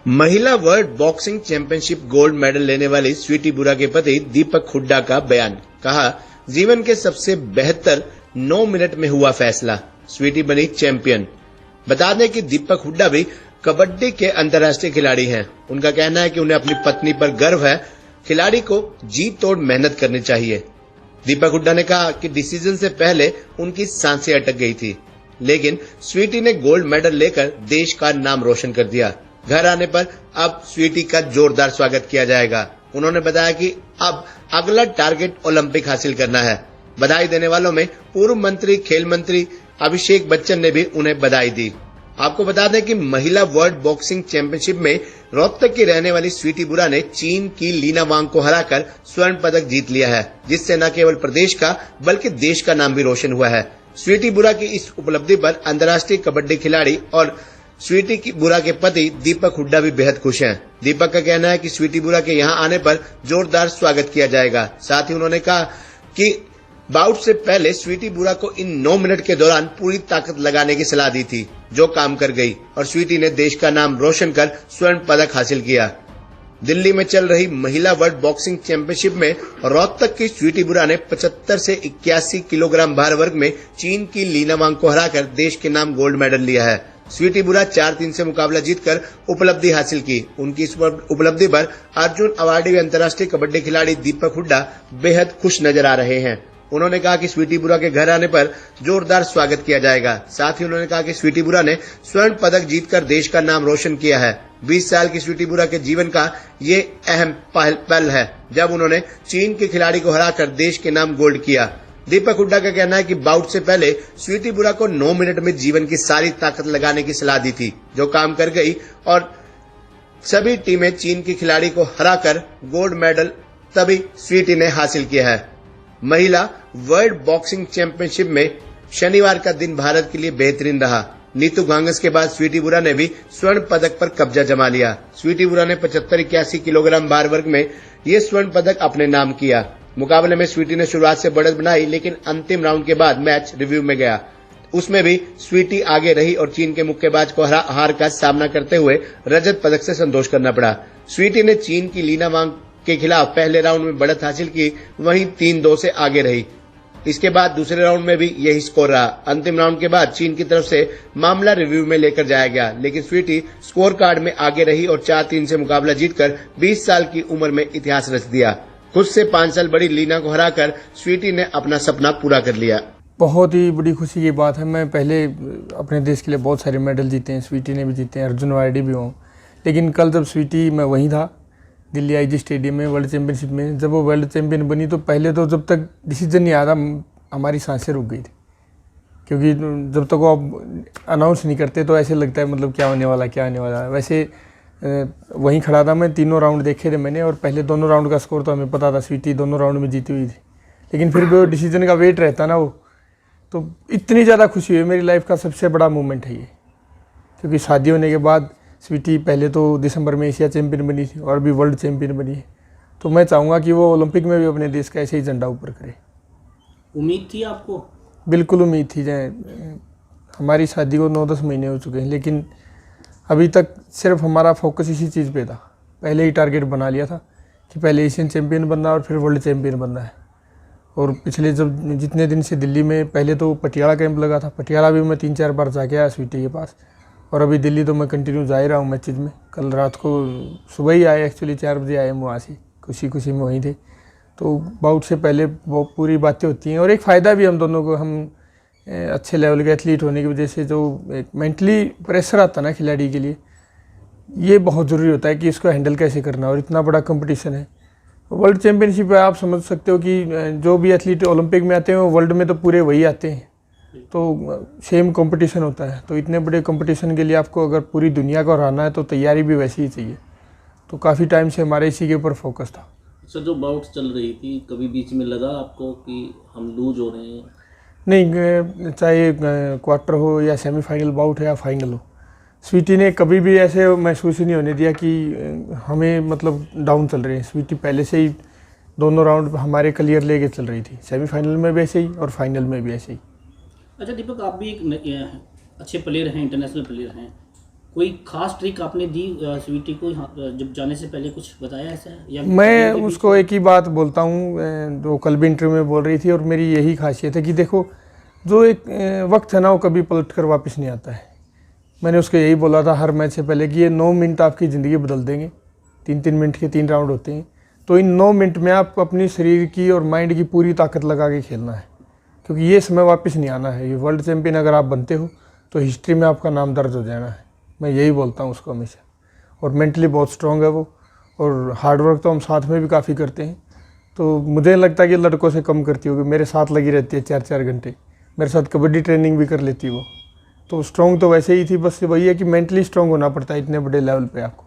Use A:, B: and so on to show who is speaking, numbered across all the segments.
A: महिला world boxing championship gold medal लेने वाली स्वीटी बुरा के पति दीपक हुड्डा का बयान। कहा, जीवन के सबसे बेहतर 9 मिनट में हुआ फैसला, स्वीटी बनी चैंपियन। बता दें कि दीपक हुड्डा भी कबड्डी के अंतर्राष्ट्रीय खिलाड़ी हैं। उनका कहना है कि उन्हें अपनी पत्नी पर गर्व है। खिलाड़ी को जी तोड़ मेहनत करनी चाहिए। दीपक हुड्डा ने कहा कि डिसीजन से पहले उनकी सांसें अटक गई थी, लेकिन स्वीटी ने गोल्ड मेडल लेकर देश का नाम रोशन कर दिया। घर आने पर अब स्वीटी का जोरदार स्वागत किया जाएगा। उन्होंने बताया कि अब अगला टारगेट ओलंपिक हासिल करना है। बधाई देने वालों में पूर्व मंत्री, खेल मंत्री अभिषेक बच्चन ने भी उन्हें बधाई दी। आपको बता दें कि महिला वर्ल्ड बॉक्सिंग चैंपियनशिप में रोहतक की रहने वाली स्वीटी बुरा ने चीन की लीना वांग को हराकर स्वर्ण पदक जीत लिया है, जिससे न केवल प्रदेश का बल्कि देश का नाम भी रोशन हुआ है। स्वीटी बुरा की इस उपलब्धि पर अंतर्राष्ट्रीय कबड्डी खिलाड़ी और स्वीटी की बुरा के पति दीपक हुड्डा भी बेहद खुश हैं। दीपक का कहना है कि स्वीटी बुरा के यहाँ आने पर जोरदार स्वागत किया जाएगा। साथ ही उन्होंने कहा कि बाउट से पहले स्वीटी बुरा को इन 9 मिनट के दौरान पूरी ताकत लगाने की सलाह दी थी, जो काम कर गई और स्वीटी ने देश का नाम रोशन कर स्वर्ण पदक हासिल किया। दिल्ली में चल रही महिला वर्ल्ड बॉक्सिंग चैंपियनशिप में रोहतक की स्वीटी बुरा ने 75 से 81 किलोग्राम भार वर्ग में चीन की लीना वांग को हराकर देश के नाम गोल्ड मेडल लिया है। स्वीटी बुरा 4-3 से मुकाबला जीतकर उपलब्धि हासिल की। उनकी इस उपलब्धि पर अर्जुन अवार्डी अंतर्राष्ट्रीय कबड्डी खिलाड़ी दीपक हुड्डा बेहद खुश नजर आ रहे हैं। उन्होंने कहा कि स्वीटी बुरा के घर आने पर जोरदार स्वागत किया जाएगा। साथ ही उन्होंने कहा कि स्वीटी बुरा ने स्वर्ण पदक जीतकर देश का नाम रोशन किया है। 20 साल की स्वीटी बुरा के जीवन का ये अहम पल है, जब उन्होंने चीन के खिलाड़ी को हराकर देश के नाम गोल्ड किया। दीपक हुड्डा का कहना है कि बाउट से पहले स्वीटी बुरा को 9 मिनट में जीवन की सारी ताकत लगाने की सलाह दी थी, जो काम कर गई और सभी टीमें चीन के खिलाड़ी को हराकर गोल्ड मेडल तभी स्वीटी ने हासिल किया है। महिला वर्ल्ड बॉक्सिंग चैंपियनशिप में शनिवार का दिन भारत के लिए बेहतरीन रहा। नीतू घांगस के बाद स्वीटी बुरा ने भी स्वर्ण पदक पर कब्जा जमा लिया। स्वीटी बुरा ने 75-81 किलोग्राम भार वर्ग में ये स्वर्ण पदक अपने नाम किया। मुकाबले में स्वीटी ने शुरुआत से बढ़त बनाई, लेकिन अंतिम राउंड के बाद मैच रिव्यू में गया। उसमें भी स्वीटी आगे रही और चीन के मुक्केबाज को हार का सामना करते हुए रजत पदक से संतोष करना पड़ा। स्वीटी ने चीन की लीना वांग के खिलाफ पहले राउंड में बढ़त हासिल की, वहीं 3-2 से आगे रही। इसके बाद दूसरे राउंड में भी यही स्कोर रहा। अंतिम राउंड के बाद चीन की तरफ से मामला रिव्यू में लेकर जाया गया, लेकिन स्वीटी स्कोर कार्ड में आगे रही और 4-3 से मुकाबला जीतकर 20 साल की उम्र में इतिहास रच दिया। खुद से 5 साल बड़ी लीना को हराकर स्वीटी ने अपना सपना पूरा कर लिया।
B: बहुत ही बड़ी खुशी की बात है। मैं पहले अपने देश के लिए बहुत सारे मेडल जीते हैं, स्वीटी ने भी जीते हैं, अर्जुन अवार्डी भी हूँ। लेकिन कल जब स्वीटी मैं वहीं था दिल्ली आईजी स्टेडियम में वर्ल्ड चैंपियनशिप में, जब वो वर्ल्ड चैंपियन बनी तो पहले तो जब तक डिसीजन नहीं आया था हमारी सांसें रुक गई थी, क्योंकि जब तक वो अनाउंस नहीं करते तो ऐसे लगता है मतलब क्या होने वाला है। वैसे वहीं खड़ा था मैं, तीनों राउंड देखे थे मैंने और पहले दोनों राउंड का स्कोर तो हमें पता था, स्वीटी दोनों राउंड में जीती हुई थी। लेकिन फिर भी वो डिसीजन का वेट रहता ना, वो तो इतनी ज़्यादा खुशी हुई। मेरी लाइफ का सबसे बड़ा मोमेंट है ये, क्योंकि शादी होने के बाद स्वीटी पहले तो दिसंबर में एशिया चैंपियन बनी थी और भी वर्ल्ड चैंपियन बनी है। तो मैं चाहूँगा कि वो ओलंपिक में भी अपने देश का ऐसे ही झंडा ऊपर करे।
C: उम्मीद थी आपको?
B: बिल्कुल उम्मीद थी। हमारी शादी को 9-10 महीने हो चुके हैं, लेकिन अभी तक सिर्फ हमारा फोकस इसी चीज़ पे था। पहले ही टारगेट बना लिया था कि पहले एशियन चैंपियन बनना और फिर वर्ल्ड चैंपियन बनना है। और पिछले जितने दिन से दिल्ली में, पहले तो पटियाला कैंप लगा था, पटियाला भी मैं 3-4 बार जाके आया स्वीटी के पास, और अभी दिल्ली तो मैं कंटिन्यू जा ही रहा हूँ मैचेज में। कल रात को सुबह ही आए, एक्चुअली 4 बजे आए हम वहाँ से, खुशी में वहीं थे। तो बाउट से पहले वो पूरी बातें होती हैं और एक फ़ायदा भी हम दोनों को, हम अच्छे लेवल के एथलीट होने की वजह से जो एक मेंटली प्रेशर आता है ना खिलाड़ी के लिए, ये बहुत ज़रूरी होता है कि इसको हैंडल कैसे करना। और इतना बड़ा कंपटीशन है, वर्ल्ड चैंपियनशिप है, आप समझ सकते हो कि जो भी एथलीट ओलंपिक में आते हैं वो वर्ल्ड में तो पूरे वही आते हैं, तो सेम कंपटीशन होता है। तो इतने बड़े कंपटीशन के लिए आपको अगर पूरी दुनिया को हराना है तो तैयारी भी वैसी ही चाहिए। तो काफ़ी टाइम से हमारे इसी के ऊपर फोकस था।
C: सर, जो बाउट चल रही थी, कभी बीच में लगा आपको कि हम लूज हो रहे हैं?
B: नहीं, चाहे क्वार्टर हो या सेमीफाइनल बाउट है या फाइनल हो, स्वीटी ने कभी भी ऐसे महसूस ही नहीं होने दिया कि हमें मतलब डाउन चल रहे हैं। स्वीटी पहले से ही दोनों राउंड हमारे क्लियर लेके चल रही थी, सेमीफाइनल में भी ऐसे ही और फाइनल में भी ऐसे ही।
C: अच्छा दीपक, आप भी एक अच्छे प्लेयर हैं, इंटरनेशनल प्लेयर हैं, कोई खास ट्रिक आपने दी स्वीटी को यहाँ जब जाने से पहले, कुछ बताया ऐसा या
B: मैं उसको एक ही बात बोलता हूँ, जो कल भी इंटरव्यू में बोल रही थी, और मेरी यही खासियत है कि देखो, जो एक वक्त है ना, वो कभी पलट कर वापस नहीं आता है। मैंने उसको यही बोला था हर मैच से पहले कि ये 9 मिनट आपकी ज़िंदगी बदल देंगे। 3-3 मिनट के 3 राउंड होते हैं, तो इन 9 मिनट में आप अपनी शरीर की और माइंड की पूरी ताकत लगा के खेलना है, क्योंकि ये समय वापस नहीं आना है। ये वर्ल्ड चैम्पियन अगर आप बनते हो तो हिस्ट्री में आपका नाम दर्ज हो जाना है। मैं यही बोलता हूँ उसको हमेशा। और मेंटली बहुत स्ट्रॉन्ग है वो, और हार्डवर्क तो हम साथ में भी काफ़ी करते हैं। तो मुझे नहीं लगता कि लड़कों से कम करती होगी, मेरे साथ लगी रहती है 4-4 घंटे, मेरे साथ कबड्डी ट्रेनिंग भी कर लेती है वो। तो स्ट्रॉन्ग तो वैसे ही थी, बस वही है कि मेंटली स्ट्रॉन्ग होना पड़ता है इतने बड़े लेवल पे आपको।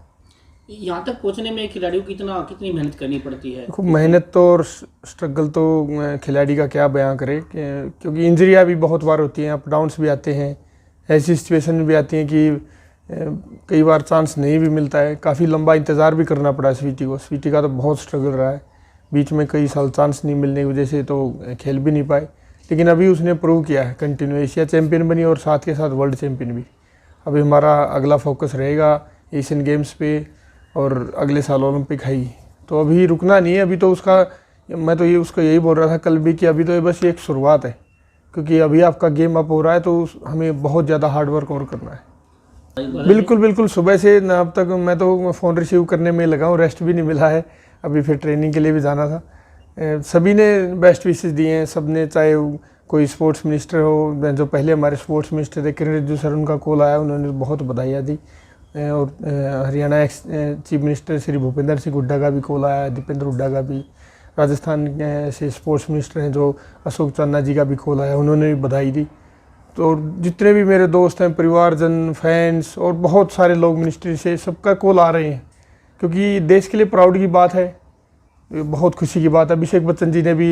C: यहाँ तक पहुँचने में खिलाड़ियों की कितनी मेहनत करनी पड़ती है?
B: खूब मेहनत तो और स्ट्रगल तो खिलाड़ी का क्या बयां करे, क्योंकि इंजरियाँ भी बहुत बार होती हैं, अप डाउन्स भी आते हैं, ऐसी सिचुएशन भी आती हैं कि कई बार चांस नहीं भी मिलता है। काफ़ी लंबा इंतज़ार भी करना पड़ा स्वीटी को। स्वीटी का तो बहुत स्ट्रगल रहा है, बीच में कई साल चांस नहीं मिलने की वजह से तो खेल भी नहीं पाए, लेकिन अभी उसने प्रूव किया है, कंटिन्यू एशिया चैम्पियन बनी और साथ के साथ वर्ल्ड चैम्पियन भी। अभी हमारा अगला फोकस रहेगा एशियन गेम्स पे और अगले साल ओलंपिक है ही, तो अभी रुकना नहीं है। अभी तो उसका, मैं तो ये उसको यही बोल रहा था कल भी कि अभी तो ये बस एक शुरुआत है, क्योंकि अभी आपका गेम अप हो रहा है, तो हमें बहुत ज़्यादा हार्ड वर्क और करना है। बिल्कुल बिल्कुल, सुबह से ना अब तक मैं तो फ़ोन रिसीव करने में लगा हूँ, रेस्ट भी नहीं मिला है। अभी फिर ट्रेनिंग के लिए भी जाना था। सभी ने बेस्ट विशेस दिए हैं, सब ने, चाहे कोई स्पोर्ट्स मिनिस्टर हो, जो पहले हमारे स्पोर्ट्स मिनिस्टर थे किरण रिजिजू सर, उनका कॉल आया, उन्होंने बहुत बधाइयाँ दी। और Haryana ex chief minister Shri Bhupendra Singh Hooda का भी कॉल आया, दीपेंद्र हुड्डा का भी। राजस्थान से स्पोर्ट्स मिनिस्टर हैं जो अशोक चांदना जी का भी कॉल आया, उन्होंने भी बधाई दी। तो जितने भी मेरे दोस्त हैं, परिवारजन, फैंस और बहुत सारे लोग मिनिस्ट्री से, सबका कॉल आ रहे हैं, क्योंकि देश के लिए प्राउड की बात है, बहुत खुशी की बात है। अभिषेक बच्चन जी ने भी